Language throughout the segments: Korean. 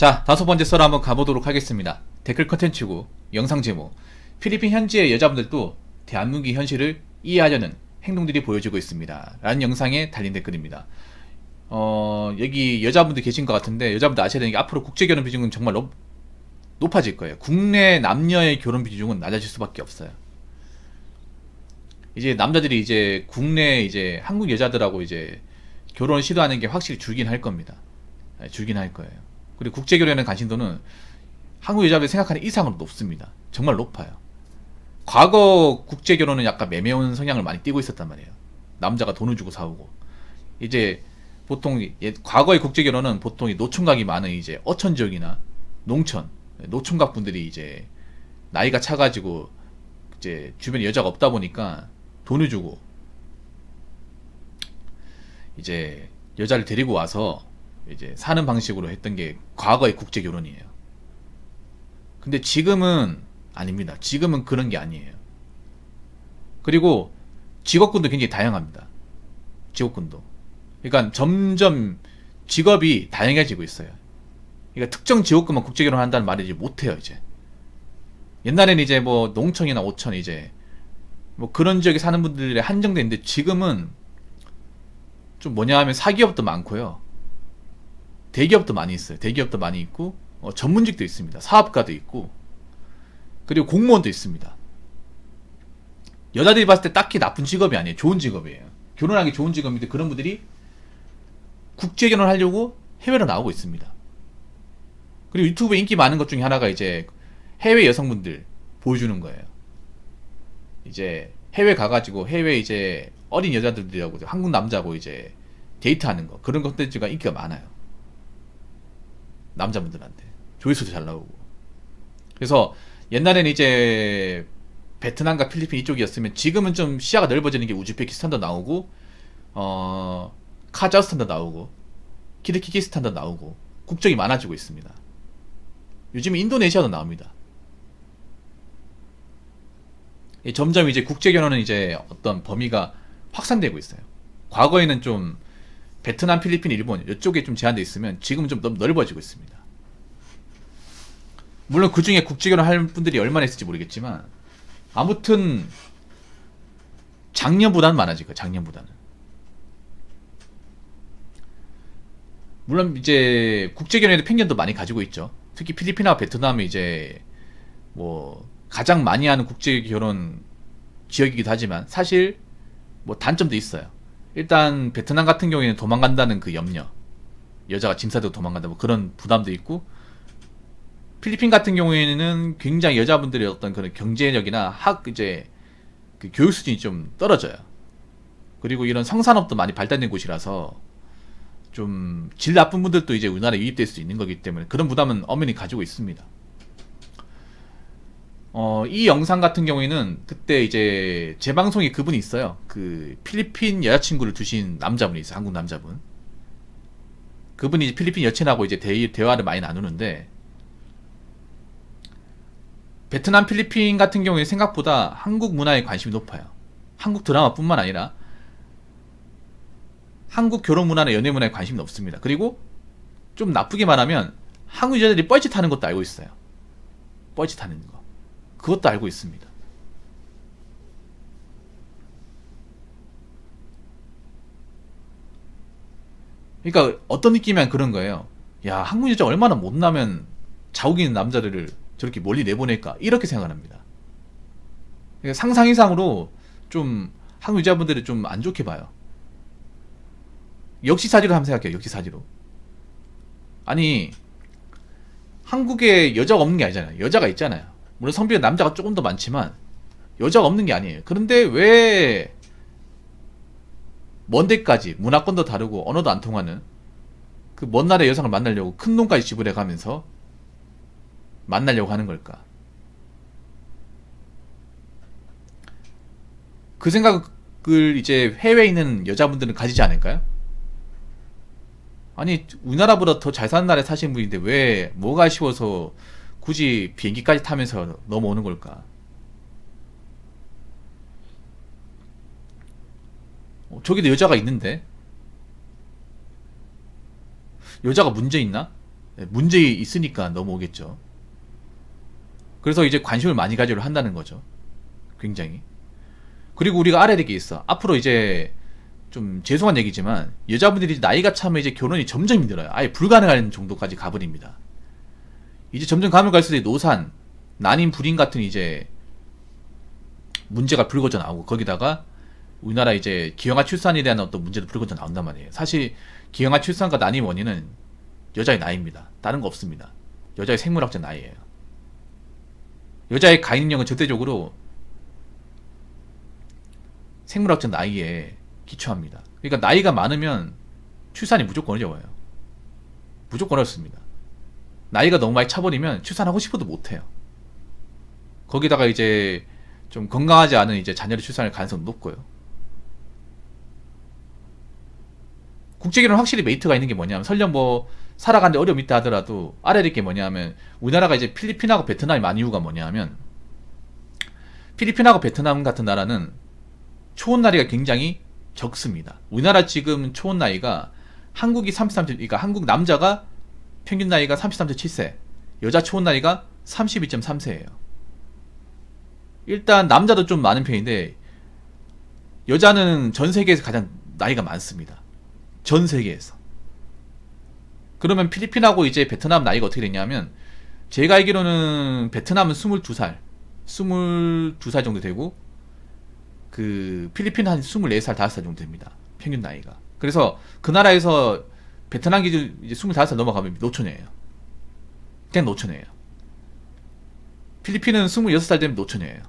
자, 다섯 번째 썰 한번 가보도록 하겠습니다. 댓글 컨텐츠고 영상 제목: 필리핀 현지의 여자분들도 대한민국의 현실을 이해하려는 행동들이 보여지고 있습니다 라는 영상에 달린 댓글입니다. 여기 여자분들 계신 것 같은데, 여자분들 아셔야 되는 게 앞으로 국제결혼 비중은 정말 높아질 거예요. 국내 남녀의 결혼 비중은 낮아질 수밖에 없어요. 이제 남자들이 이제 국내 이제 한국 여자들하고 이제 결혼을 시도하는 게 확실히 줄긴 할 겁니다. 줄긴 할 거예요. 그리고 국제결혼에 관심도는 한국 여자들이 생각하는 이상으로 높습니다. 정말 높아요. 과거 국제결혼은 약간 매매운 성향을 많이 띠고 있었단 말이에요. 남자가 돈을 주고 사오고. 이제 보통 과거의 국제결혼은 보통 노총각이 많은 이제 어촌 지역이나 농촌 노총각 분들이 이제 나이가 차가지고 이제 주변에 여자가 없다 보니까 돈을 주고 이제 여자를 데리고 와서 이제 사는 방식으로 했던 게 과거의 국제 결혼이에요. 근데 지금은 아닙니다. 지금은 그런 게 아니에요. 그리고 직업군도 굉장히 다양합니다. 직업군도. 그러니까 점점 직업이 다양해지고 있어요. 그러니까 특정 직업군만 국제 결혼한다는 말이지 못해요, 이제. 옛날에는 이제 뭐 농촌이나 오촌 이제 뭐 그런 지역에 사는 분들이 한정돼 있는데, 지금은 좀 뭐냐 하면 사기업도 많고요. 대기업도 많이 있어요. 대기업도 많이 있고, 전문직도 있습니다. 사업가도 있고, 그리고 공무원도 있습니다. 여자들이 봤을 때 딱히 나쁜 직업이 아니에요. 좋은 직업이에요. 결혼하기 좋은 직업인데, 그런 분들이 국제 결혼하려고 해외로 나오고 있습니다. 그리고 유튜브에 인기 많은 것 중에 하나가 이제 해외 여성분들 보여주는 거예요. 이제 해외 가가지고 해외 이제 어린 여자들하고 한국 남자하고 이제 데이트하는 거, 그런 컨텐츠가 인기가 많아요. 남자분들한테 조회수도 잘 나오고. 그래서 옛날에는 이제 베트남과 필리핀 이쪽이었으면, 지금은 좀 시야가 넓어지는 게 우즈베키스탄도 나오고, 카자흐스탄도 나오고, 키르기스탄도 나오고, 국적이 많아지고 있습니다. 요즘 인도네시아도 나옵니다. 점점 이제 국제결혼은 이제 어떤 범위가 확산되고 있어요. 과거에는 좀 베트남, 필리핀, 일본 이쪽에 좀 제한돼 있으면, 지금은 좀 넓어지고 있습니다. 물론 그 중에 국제결혼 할 분들이 얼마나 있을지 모르겠지만, 아무튼 작년보다는 많아질 거예요. 작년보다는. 물론 이제 국제결혼에도 편견도 많이 가지고 있죠. 특히 필리핀하고 베트남이 이제 뭐 가장 많이 하는 국제결혼 지역이기도 하지만, 사실 뭐 단점도 있어요. 일단 베트남 같은 경우에는 도망간다는 그 염려, 여자가 짐 싸들고 도망간다 뭐 그런 부담도 있고, 필리핀 같은 경우에는 굉장히 여자분들의 어떤 그런 경제력이나 이제 그 교육 수준이 좀 떨어져요. 그리고 이런 성산업도 많이 발달된 곳이라서 좀 질 나쁜 분들도 이제 우리나라에 유입될 수 있는 거기 때문에, 그런 부담은 엄연히 가지고 있습니다. 이 영상 같은 경우에는 그때 이제 제 방송에 그분이 있어요. 그 필리핀 여자친구를 두신 남자분이 있어요. 한국 남자분. 그분이 이제 필리핀 여친하고 이제 대화를 많이 나누는데, 베트남, 필리핀 같은 경우에 생각보다 한국 문화에 관심이 높아요. 한국 드라마뿐만 아니라 한국 결혼 문화나 연애 문화에 관심이 높습니다. 그리고 좀 나쁘게 말하면 한국 여자들이 뻘짓하는 것도 알고 있어요. 뻘짓하는 거, 그것도 알고 있습니다. 그러니까 어떤 느낌이면 그런 거예요. 야, 한국 여자 얼마나 못나면 자국 있는 남자들을 저렇게 멀리 내보낼까, 이렇게 생각을 합니다. 그러니까 상상 이상으로 좀 한국 여자분들을 좀 안 좋게 봐요. 역시사지로 한번 생각해요. 역시사지로. 아니, 한국에 여자가 없는 게 아니잖아요. 여자가 있잖아요. 물론 성비가 남자가 조금 더 많지만 여자가 없는 게 아니에요. 그런데 왜 먼 데까지, 문화권도 다르고 언어도 안 통하는 그 먼 나라의 여성을 만나려고 큰 돈까지 지불해 가면서 만나려고 하는 걸까? 그 생각을 이제 해외에 있는 여자분들은 가지지 않을까요? 아니, 우리나라보다 더 잘 사는 나라에 사시는 분인데 왜 뭐가 아쉬워서 굳이 비행기까지 타면서 넘어오는 걸까? 저기도 여자가 있는데, 여자가 문제 있나? 문제 있으니까 넘어오겠죠. 그래서 이제 관심을 많이 가지려 한다는 거죠. 굉장히. 그리고 우리가 알아야 될 게 있어. 앞으로 이제 좀 죄송한 얘기지만 여자분들이 나이가 차면 이제 결혼이 점점 힘들어요. 아예 불가능한 정도까지 가버립니다. 이제 점점 가면 갈수록 노산, 난임, 불임 같은 이제 문제가 불거져 나오고, 거기다가 우리나라 이제 기형아 출산에 대한 어떤 문제도 불거져 나온단 말이에요. 사실 기형아 출산과 난임 원인은 여자의 나이입니다. 다른 거 없습니다. 여자의 생물학적 나이예요. 여자의 가인력은 절대적으로 생물학적 나이에 기초합니다. 그러니까 나이가 많으면 출산이 무조건 어려워요. 무조건 어렵습니다. 나이가 너무 많이 차버리면 출산하고 싶어도 못해요. 거기다가 이제 좀 건강하지 않은 이제 자녀를 출산할 가능성도 높고요. 국제결혼 확실히 메리트가 있는 게 뭐냐면, 설령 뭐 살아가는데 어려움이 있다 하더라도 알아야 될 게 뭐냐면, 우리나라가 이제 필리핀하고 베트남이 많은 이유가 뭐냐면, 필리핀하고 베트남 같은 나라는 초혼 나이가 굉장히 적습니다. 우리나라 지금 초혼 나이가 한국이 33, 그러니까 한국 남자가 평균 나이가 33.7세, 여자 초혼 나이가 32.3세예요. 일단 남자도 좀 많은 편인데 여자는 전 세계에서 가장 나이가 많습니다. 전 세계에서. 그러면 필리핀하고 이제 베트남 나이가 어떻게 되냐면, 제가 알기로는 베트남은 22살 정도 되고, 그 필리핀 한 24살, 5살 정도 됩니다. 평균 나이가. 그래서 그 나라에서 베트남 기준 이제 25살 넘어가면 노처녀예요. 그냥 노처녀예요. 필리핀은 26살 되면 노처녀예요.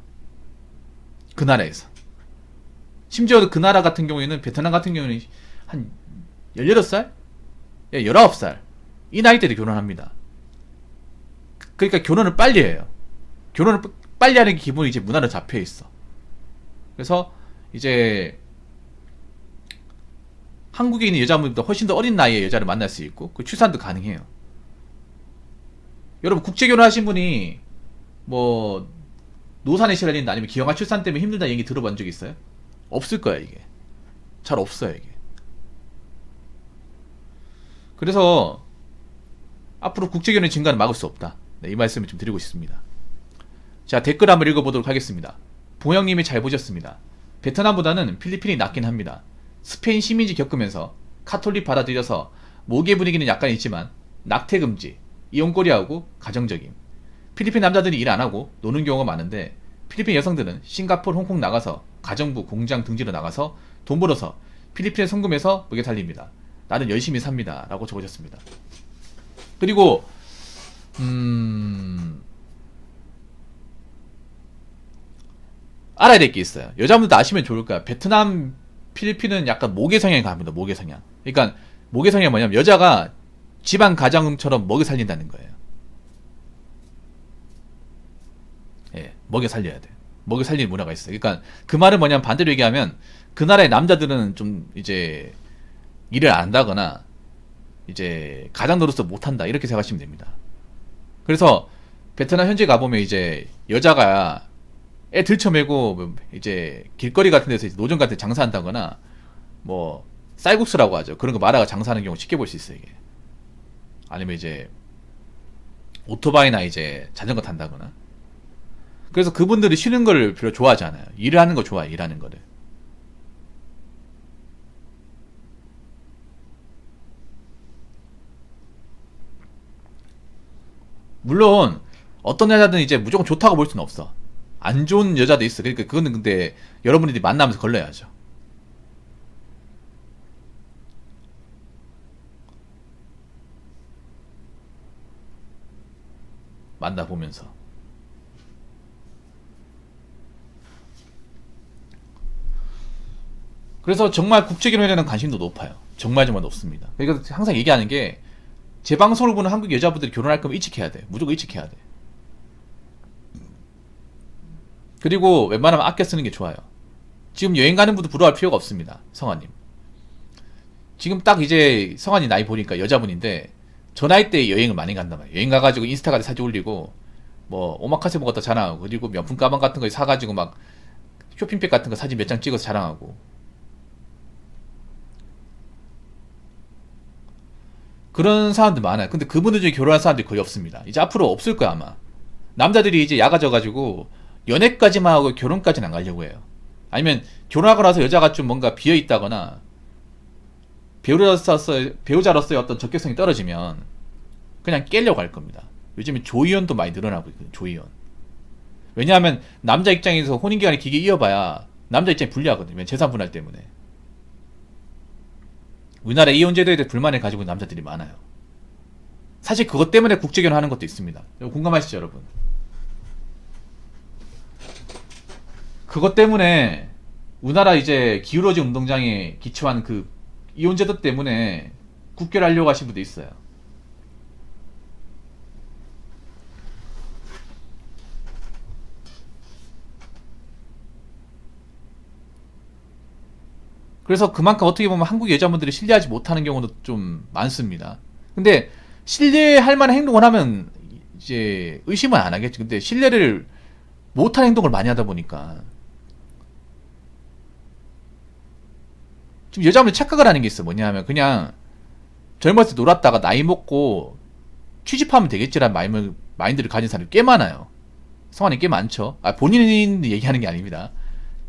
그 나라에서. 심지어 그 나라 같은 경우에는, 베트남 같은 경우에는 한 18살? 19살. 이 나이 때도 결혼합니다. 그러니까 결혼을 빨리 해요. 결혼을 빨리 하는 게 기본이 이제 문화로 잡혀 있어. 그래서 이제 한국에 있는 여자분들보다 훨씬 더 어린 나이에 여자를 만날 수 있고, 그 출산도 가능해요. 여러분, 국제 결혼하신 분이 뭐 노산의 시련이나 아니면 기형아 출산 때문에 힘들다 얘기 들어본 적 있어요? 없을 거야, 이게. 잘 없어요, 이게. 그래서 앞으로 국제결혼 증가는 막을 수 없다. 네, 이 말씀을 좀 드리고 싶습니다. 자, 댓글 한번 읽어보도록 하겠습니다. 보영님이 잘 보셨습니다. 베트남보다는 필리핀이 낫긴 합니다. 스페인 식민지 겪으면서 카톨릭 받아들여서 모계 분위기는 약간 있지만 낙태 금지, 이혼꼬리하고 가정적임. 필리핀 남자들이 일 안하고 노는 경우가 많은데, 필리핀 여성들은 싱가포르, 홍콩 나가서 가정부, 공장 등지로 나가서 돈 벌어서 필리핀에 송금해서 먹여 살립니다. 나는 열심히 삽니다. 라고 적으셨습니다. 그리고 알아야 될 게 있어요. 여자분들도 아시면 좋을 거야. 베트남, 필리핀은 약간 모계 성향이 강합니다. 모계 성향. 그러니까 모계 성향이 뭐냐면, 여자가 집안 가정처럼 먹여 살린다는 거예요. 예, 먹여 살려야 돼. 먹여 살리는 문화가 있어요. 그러니까 그 말은 뭐냐면, 반대로 얘기하면 그 나라의 남자들은 좀 이제 일을 안 한다거나 이제 가장 노릇을 못 한다, 이렇게 생각하시면 됩니다. 그래서 베트남 현지 가보면 이제 여자가 애 들쳐매고 이제 길거리 같은 데서 노점 같은 데 장사한다거나, 뭐 쌀국수라고 하죠. 그런 거 말아가 장사하는 경우 쉽게 볼 수 있어요, 이게. 아니면 이제 오토바이나 이제 자전거 탄다거나. 그래서 그분들이 쉬는 걸 별로 좋아하지 않아요. 일을 하는 거 좋아해요, 일하는 거를. 물론 어떤 여자든 이제 무조건 좋다고 볼 수는 없어. 안 좋은 여자도 있어. 그러니까 그거는 근데 여러분들이 만나면서 걸러야죠. 만나보면서. 그래서 정말 국제결혼에 대한 관심도 높아요. 정말 높습니다. 그러니까 항상 얘기하는 게, 제 방송을 보는 한국 여자분들이 결혼할 거면 일찍 해야 돼. 무조건 일찍 해야 돼. 그리고 웬만하면 아껴 쓰는 게 좋아요. 지금 여행 가는 분도 부러워할 필요가 없습니다. 성환님. 지금 딱 이제 성환이 나이 보니까 여자분인데, 저 나이 때 여행을 많이 간단 말이에요. 여행 가가지고 인스타까지 사진 올리고, 뭐 오마카세 먹었다 자랑하고, 그리고 명품 가방 같은 거 사가지고 막 쇼핑백 같은 거 사진 몇 장 찍어서 자랑하고. 그런 사람들 많아요. 근데 그분들 중에 결혼한 사람들이 거의 없습니다. 이제 앞으로 없을 거야 아마. 남자들이 이제 야가져가지고 연애까지만 하고 결혼까지는 안 가려고 해요. 아니면 결혼하고 나서 여자가 좀 뭔가 비어 있다거나 배우자로서의 어떤 적격성이 떨어지면 그냥 깨려고 할 겁니다. 요즘에 조이혼도 많이 늘어나고 있거든요. 조이혼. 왜냐하면 남자 입장에서 혼인기간이 길게 이어봐야 남자 입장이 불리하거든요. 재산 분할 때문에. 우리나라 이혼제도에 대해 불만을 가지고 있는 남자들이 많아요. 사실 그것 때문에 국제결혼 하는 것도 있습니다. 공감하시죠, 여러분? 그것 때문에 우리나라 이제 기울어진 운동장에 기초한 그 이혼제도 때문에 국결하려고 하신 분도 있어요. 그래서 그만큼 어떻게 보면 한국 여자분들이 신뢰하지 못하는 경우도 좀 많습니다. 근데 신뢰할 만한 행동을 하면 이제 의심은 안 하겠지. 근데 신뢰를 못한 행동을 많이 하다 보니까 지금 여자분들 착각을 하는 게 있어. 뭐냐면 그냥 젊었을 때 놀았다가 나이 먹고 취직하면 되겠지라는 마인드를 가진 사람이 꽤 많아요. 성환이 꽤 많죠. 본인 얘기하는 게 아닙니다.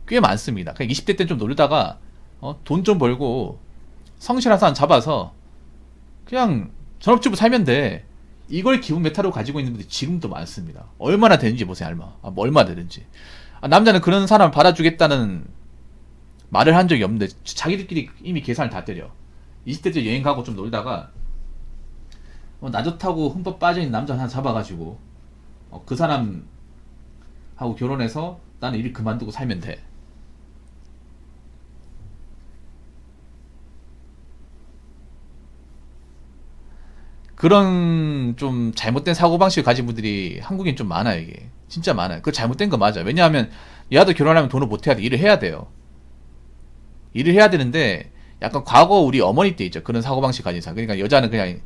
꽤 많습니다. 그냥 20대 때 좀 놀다가 돈 좀 벌고 성실한 사람 잡아서 그냥 전업주부 살면 돼. 이걸 기본 메타로 가지고 있는 분들이 지금도 많습니다. 얼마나 되는지 보세요, 알마. 뭐 얼마 되는지. 남자는 그런 사람 받아주겠다는 말을 한 적이 없는데 자기들끼리 이미 계산을 다 때려. 20대 때 여행 가고 좀 놀다가 나 좋다고 흠뻑 빠져있는 남자 하나 잡아가지고 그 사람하고 결혼해서 나는 일 그만두고 살면 돼. 그런 좀 잘못된 사고방식을 가진 분들이 한국엔 좀 많아요. 이게 진짜 많아요. 그거 잘못된 거 맞아. 왜냐하면 얘도 결혼하면 돈을 못 해야 돼. 일을 해야 돼요. 일을 해야 되는데 약간 과거 우리 어머니 때 있죠. 그런 사고방식 가진 사람. 그러니까 여자는 그냥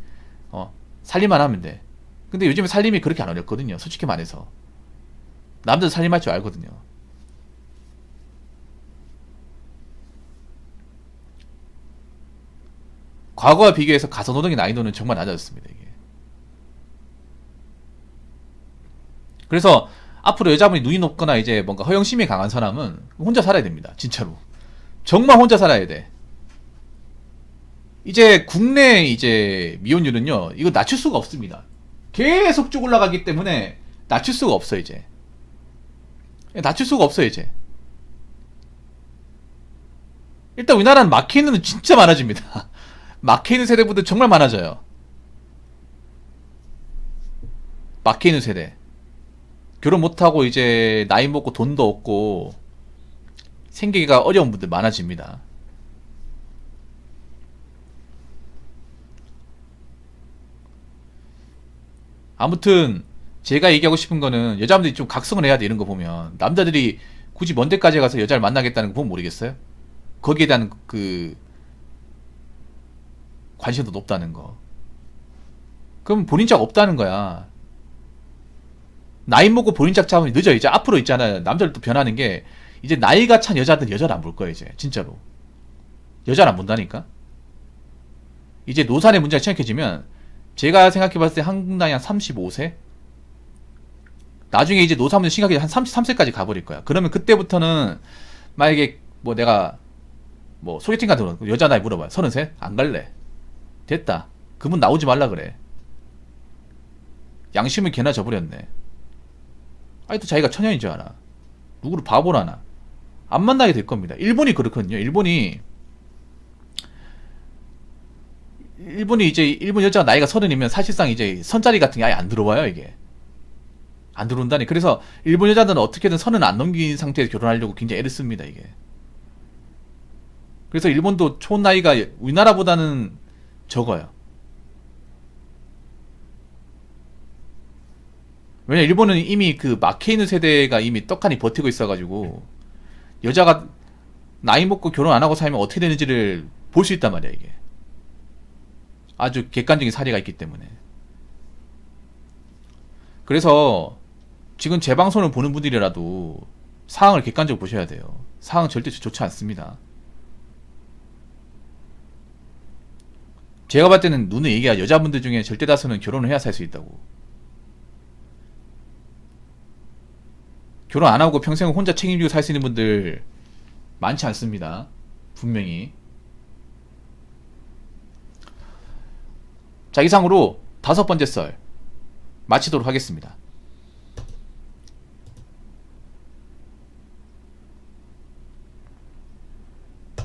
살림만 하면 돼. 근데 요즘에 살림이 그렇게 안 어렵거든요. 솔직히 말해서 남자도 살림할 줄 알거든요. 과거와 비교해서 가사노동의 난이도는 정말 낮아졌습니다. 이게. 그래서 앞으로 여자분이 눈이 높거나 이제 뭔가 허영심이 강한 사람은 혼자 살아야 됩니다. 진짜로. 정말 혼자 살아야 돼. 이제 국내 이제 미혼율은요, 이거 낮출 수가 없습니다. 계속 쭉 올라가기 때문에 낮출 수가 없어, 이제. 낮출 수가 없어, 이제. 일단 우리나라는 막혀있는 진짜 많아집니다. 막혀있는 세대분들 정말 많아져요. 막혀있는 세대. 결혼 못하고 이제 나이 먹고 돈도 없고 생기기가 어려운 분들 많아집니다. 아무튼 제가 얘기하고 싶은 거는 여자분들이 좀 각성을 해야 돼. 이런 거 보면 남자들이 굳이 먼 데까지 가서 여자를 만나겠다는 거 보면 모르겠어요. 거기에 대한 그 관심도 높다는 거. 그럼 본인 짝 없다는 거야. 나이 먹고 본인 짝 잡으면 늦어. 이제 앞으로 있잖아요. 남자들 또 변하는 게 이제 나이가 찬 여자들 여자를 안 볼 거야. 이제 진짜로 여자를 안 본다니까. 이제 노산의 문제가 심각해지면 제가 생각해봤을 때 한국 나이 한 35세? 나중에 이제 노산 문제 심각해져 한 33세까지 가버릴 거야. 그러면 그때부터는 만약에 뭐 내가 뭐 소개팅 같은 거 여자 나이 물어봐요. 33? 안 갈래. 됐다. 그분 나오지 말라 그래. 양심을 개나 져버렸네. 아니 또 자기가 처녀인 줄 알아. 누구를 바보라나. 안 만나게 될 겁니다. 일본이 그렇거든요. 일본이 이제 일본 여자가 나이가 30이면 사실상 이제 선자리 같은 게 아예 안 들어와요. 이게 안 들어온다니. 그래서 일본 여자들은 어떻게든 선을 안 넘긴 상태에서 결혼하려고 굉장히 애를 씁니다. 이게. 그래서 일본도 총 나이가 우리나라보다는 적어요. 왜냐 일본은 이미 그 막혀있는 세대가 이미 떡하니 버티고 있어가지고 여자가 나이 먹고 결혼 안 하고 살면 어떻게 되는지를 볼 수 있단 말이야. 이게 아주 객관적인 사례가 있기 때문에. 그래서 지금 제 방송을 보는 분들이라도 상황을 객관적으로 보셔야 돼요. 상황 절대 좋지 않습니다. 제가 봤을 때는 누누이 얘기가 여자분들 중에 절대 다수는 결혼을 해야 살 수 있다고. 결혼 안 하고 평생 혼자 책임지고 살 수 있는 분들 많지 않습니다. 분명히. 자, 이상으로 5번째 썰 마치도록 하겠습니다.